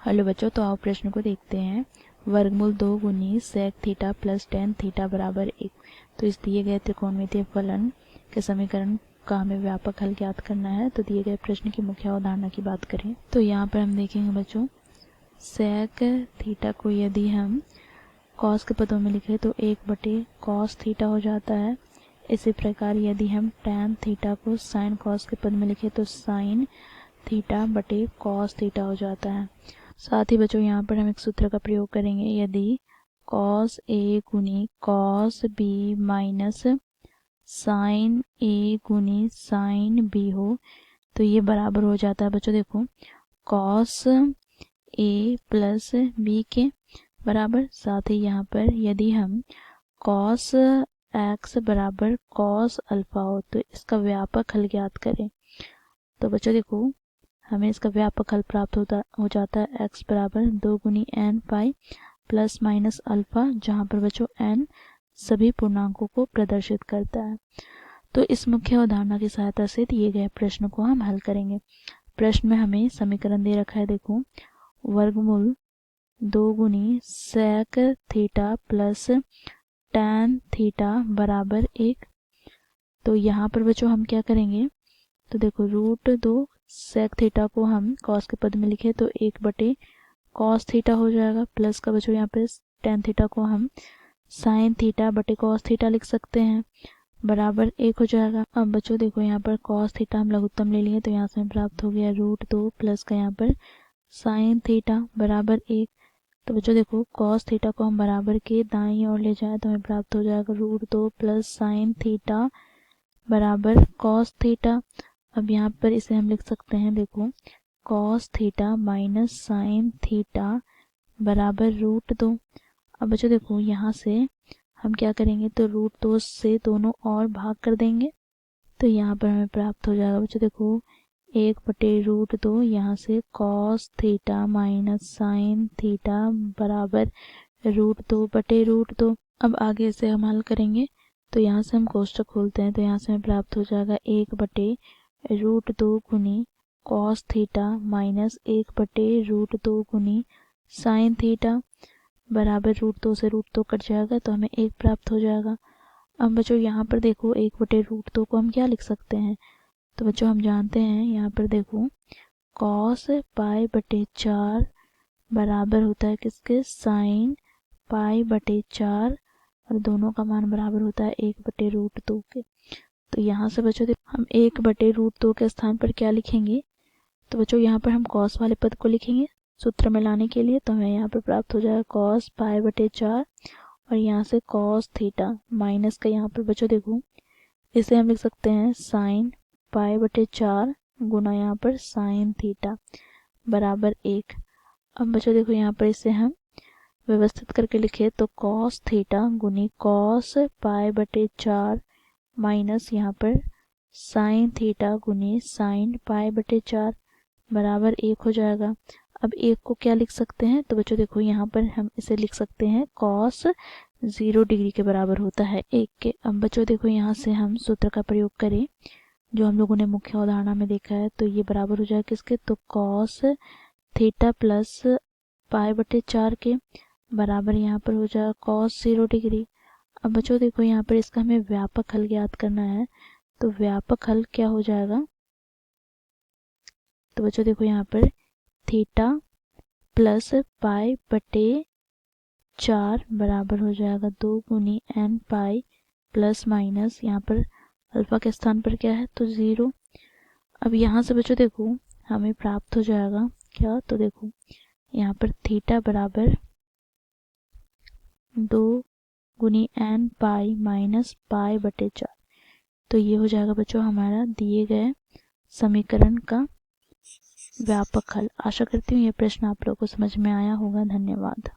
Hello बच्चों, तो आओ प्रश्न को देखते हैं। वर्गमूल 2 गुनी sec theta plus tan theta बराबर 1। तो इस दिए गए त्रिकोणमितीय फलन के समीकरण का हमें व्यापक हल ज्ञात करना है। तो दिए गए प्रश्न की मुख्य अवधारणा की बात करें तो यहाँ पर हम देखेंगे बच्चों, सेक थीटा को यदि हम कॉस के पदों में लिखें तो 1/कॉस थीटा हो जाता है। इसी प्रकार यदि हम टैन थीटा को साइन कॉस के पद में लिखें तो साइन थीटा बटे कॉस थीटा हो जाता है। साथ ही बच्चों यहाँ पर हम एक सूत्र का प्रयोग करेंगे। यदि कॉस ए गुनी कॉस बी माइनस साइन ए गुनी साइन बी हो तो ये बराबर हो जाता है बच्चों, देखो कॉस ए प्लस बी के बराबर। साथ ही यहाँ पर यदि हम कॉस एक्स बराबर कॉस अल्फा हो तो इसका व्यापक हल ज्ञात करें। तो बच्चों देखो, हमें इसका व्यापक हल प्राप्त हो जाता है x बराबर 2 गुनी N pi plus minus alpha, जहाँ पर बच्चों n सभी पूर्णांकों को प्रदर्शित करता है। तो इस मुख्य अवधारणा की सहायता से दिए गए प्रश्न को हम हल करेंगे। प्रश्न में हमें समीकरण दे रखा है, देखो वर्गमूल 2 गुनी sec theta plus tan theta बराबर 1। तो यहाँ पर बच्चों हम क्या करेंगे, तो देखो √2 सेक थीटा को हम कॉस के पद में लिखे तो 1/कॉस थीटा हो जाएगा, प्लस का बच्चों यहाँ पे टैन थीटा को हम साइन थीटा बटे कॉस थीटा लिख सकते हैं, बराबर 1 हो जाएगा। अब बच्चों देखो यहाँ पर कॉस थीटा हम लघुत्तम ले लिए तो यहाँ से हमें प्राप्त हो गया √2 प्लस का यहाँ पर साइन थीटा बराबर 1। तो बच्चों देखो कॉस थीटा को हम बराबर के दाईं ओर ले जाए तो हमें प्राप्त हो जाएगा √2 प्लस साइन थीटा बराबर कॉस थीटा। अब यहाँ पर इसे हम लिख सकते हैं, देखो cos theta minus sine theta बराबर √2। अब बच्चों देखो यहाँ से हम क्या करेंगे, तो √2 से दोनों और भाग कर देंगे तो यहाँ पर हमें प्राप्त हो जाएगा बच्चों, देखो 1/√2, यहाँ से cos theta minus sine theta बराबर √2/√2। अब आगे से हम हल करेंगे तो यहाँ से हम कोष्ठक खोलते हैं तो यहाँ से हमें प्राप्त हो जाएगा 1/√2 गुनी कॉस थीटा माइनस 1/√2 गुनी साइन थीटा बराबर √2 से √2 कट जाएगा तो हमें 1 प्राप्त हो जाएगा। अब बच्चों यहाँ पर देखो 1/√2 को हम क्या लिख सकते हैं, तो बच्चों हम जानते हैं यहाँ पर देखो कॉस π/4 बराबर होता है किसके, साइन π/4, और दोनों का मान बराबर होता है 1/√2 के। तो यहाँ से बच्चों हम 1/√2 के स्थान पर क्या लिखेंगे, तो बच्चों यहाँ पर हम कॉस वाले पद को लिखेंगे सूत्र में लाने के लिए। तो हमें यहाँ पर प्राप्त हो जाएगा कॉस π/4 और यहाँ से कॉस थीटा माइनस का यहाँ पर बच्चों देखो इसे हम लिख सकते हैं साइन π/4 गुना यहाँ पर साइन थीटा बराबर 1। अब बच्चों देखो यहाँ पर इसे हम व्यवस्थित करके लिखे तो कॉस थीटा गुनी कॉस π/4 माइनस यहाँ पर साइन थीटा गुनी साइन π/4 बराबर 1 हो जाएगा। अब 1 को क्या लिख सकते हैं, तो बच्चों देखो यहाँ पर हम इसे लिख सकते हैं कॉस 0 डिग्री के बराबर होता है 1 के। अब बच्चों देखो यहाँ से हम सूत्र का प्रयोग करें जो हम लोगों ने मुख्य अवधारणा में देखा है, तो ये बराबर हो जाएगा किसके, तो कॉस थीटा प्लस π/4 के बराबर यहाँ पर हो जाएगा कॉस 0 डिग्री। अब बच्चों देखो यहाँ पर इसका हमें व्यापक हल ज्ञात करना है, तो व्यापक हल क्या हो जाएगा, तो बच्चों देखो यहाँ पर थीटा प्लस π/4 बराबर हो जाएगा 2 गुनी एन पाई प्लस माइनस यहाँ पर अल्फा के स्थान पर क्या है, तो 0। अब यहाँ से बच्चों देखो हमें प्राप्त हो जाएगा क्या, तो देखो यहाँ पर थीटा बराबर 2 गुनी एन पाई माइनस π/4। तो ये हो जाएगा बच्चों हमारा दिए गए समीकरण का व्यापक हल। आशा करती हूँ ये प्रश्न आप लोगों को समझ में आया होगा। धन्यवाद।